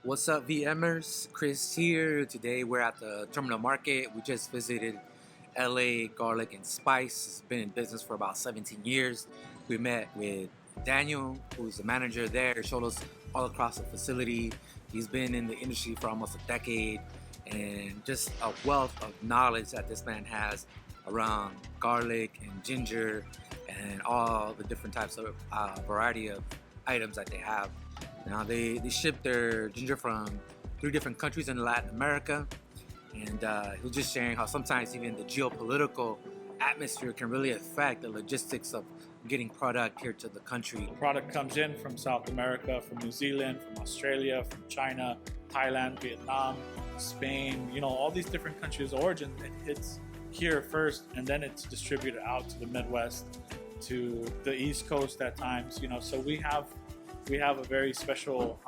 What's up, VMers? Chris here. Today we're at the terminal market. We just visited LA Garlic and Spice. It's been in business for about 17 years. We met with Daniel, who's the manager there. He showed us all across the facility. He's been in the industry for almost a decade, and just a wealth of knowledge that this man has around garlic and ginger and all the different types of variety of items that they have. Now they ship their ginger from 3 different countries in Latin America, and he was just sharing how sometimes even the geopolitical atmosphere can really affect the logistics of getting product here to the country. Product comes in from South America, from New Zealand, from Australia, from China, Thailand, Vietnam, Spain, all these different countries of origin. It hits here first, and then it's distributed out to the Midwest, to the East Coast at times. So we have a very special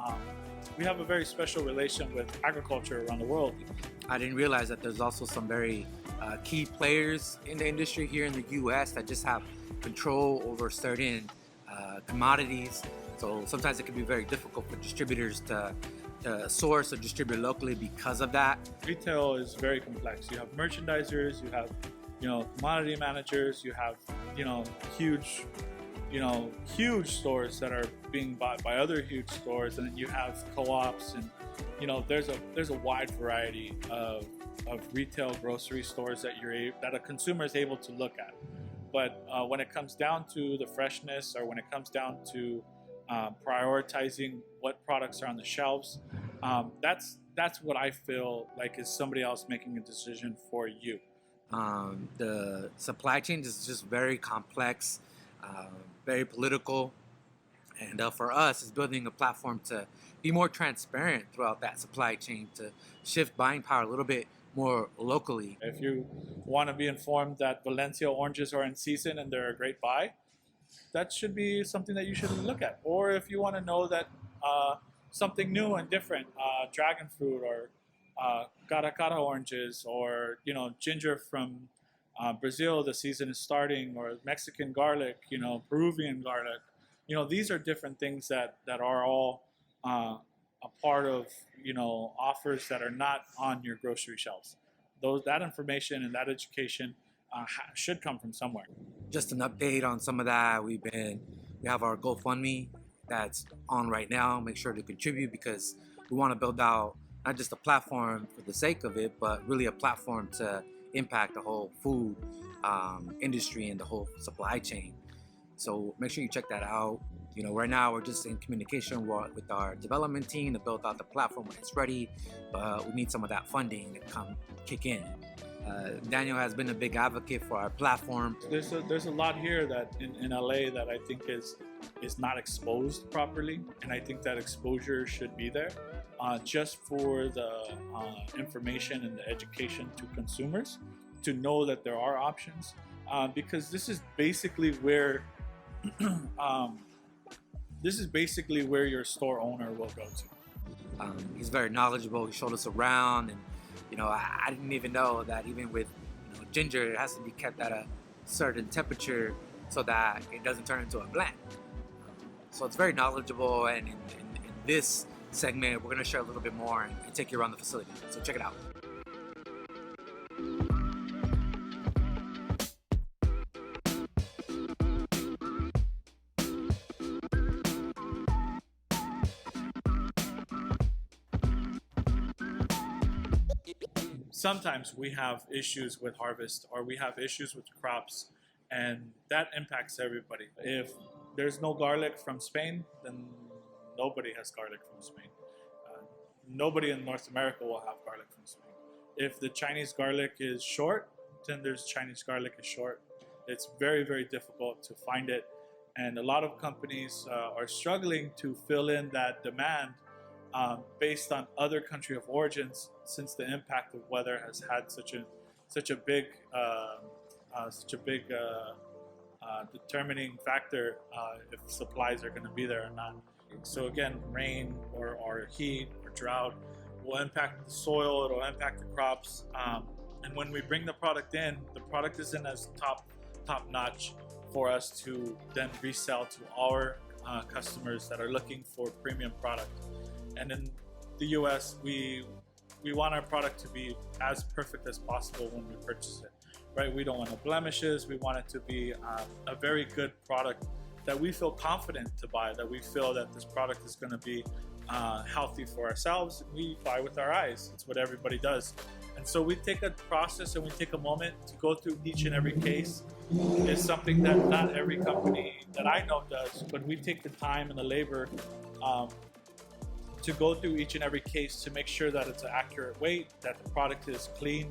relation with agriculture around the world. I didn't realize that there's also some very key players in the industry here in the U.S. that just have control over certain commodities. So sometimes it can be very difficult for distributors to source or distribute locally because of that. Retail is very complex. You have merchandisers, you have commodity managers, you have huge stores that are being bought by other huge stores, and then you have co-ops, and there's a wide variety of retail grocery stores that a consumer is able to look at. But when it comes down to the freshness, or when it comes down to prioritizing what products are on the shelves, that's what I feel like is somebody else making a decision for you. The supply chain is just very complex, very political, and for us, it's building a platform to be more transparent throughout that supply chain, to shift buying power a little bit more locally. If you want to be informed that Valencia oranges are in season and they're a great buy, that should be something that you should look at. Or if you want to know that something new and different, dragon fruit or cara oranges, or ginger from Brazil, the season is starting, or Mexican garlic, Peruvian garlic. These are different things that are all a part of offers that are not on your grocery shelves. That information and that education should come from somewhere. Just an update on some of that. We have our GoFundMe that's on right now. Make sure to contribute, because we want to build out not just a platform for the sake of it, but really a platform to impact the whole food industry and the whole supply chain. So make sure you check that out. Right now we're just in communication with our development team to build out the platform when it's ready, but we need some of that funding to come kick in. Daniel has been a big advocate for our platform. There's a lot here that in LA that I think is not exposed properly, and I think that exposure should be there, just for the information and the education to consumers to know that there are options, because this is basically where your store owner will go to. He's very knowledgeable. He showed us around, and I didn't even know that even with ginger, it has to be kept at a certain temperature so that it doesn't turn into a blend. So it's very knowledgeable, and in this segment, we're going to share a little bit more and take you around the facility. So check it out. Sometimes we have issues with harvest, or we have issues with crops, and that impacts everybody. If there's no garlic from Spain, then nobody has garlic from Spain. Nobody in North America will have garlic from Spain. If the Chinese garlic is short, then there's Chinese garlic is short. It's very, very difficult to find it, and a lot of companies are struggling to fill in that demand based on other country of origins, since the impact of weather has had such a big determining factor if supplies are going to be there or not. So again, rain or heat or drought will impact the soil. It'll impact the crops, and when we bring the product in, the product isn't as top notch for us to then resell to our customers that are looking for premium product. And then the U.S., we want our product to be as perfect as possible when we purchase it, right? We don't want no blemishes. We want it to be a very good product that we feel confident to buy, that we feel that this product is going to be healthy for ourselves. We buy with our eyes. It's what everybody does. And so we take a process and we take a moment to go through each and every case. It's something that not every company that I know does, but we take the time and the labor to go through each and every case to make sure that it's an accurate weight, that the product is clean,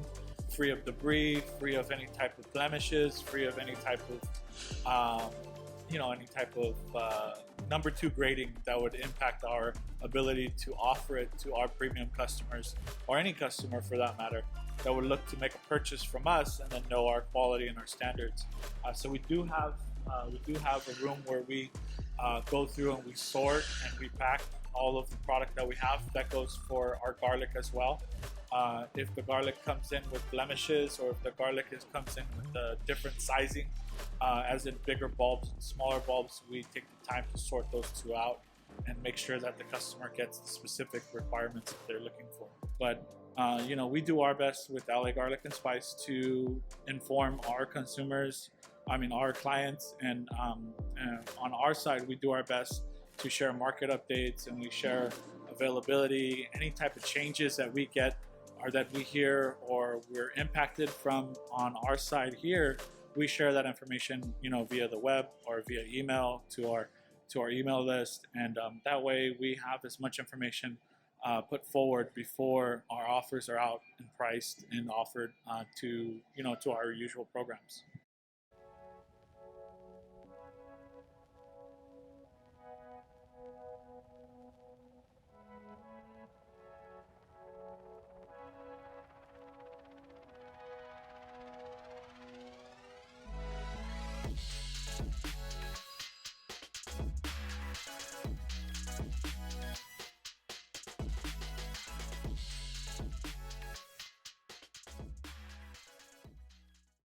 free of debris, free of any type of blemishes, free of any type of any type of number two grading that would impact our ability to offer it to our premium customers, or any customer for that matter, that would look to make a purchase from us and then know our quality and our standards. So we do have a room where we go through and we sort and we pack all of the product that we have. That goes for our garlic as well. If the garlic comes in with blemishes, or if the garlic comes in with a different sizing, as in bigger bulbs and smaller bulbs, we take the time to sort those two out and make sure that the customer gets the specific requirements that they're looking for. But we do our best with LA Garlic and Spice to inform our consumers, our clients, and on our side, we do our best to share market updates, and we share availability, any type of changes that we get or that we hear or we're impacted from on our side here. We share that information, via the web or via email to our email list, and that way we have as much information put forward before our offers are out and priced and offered to our usual programs.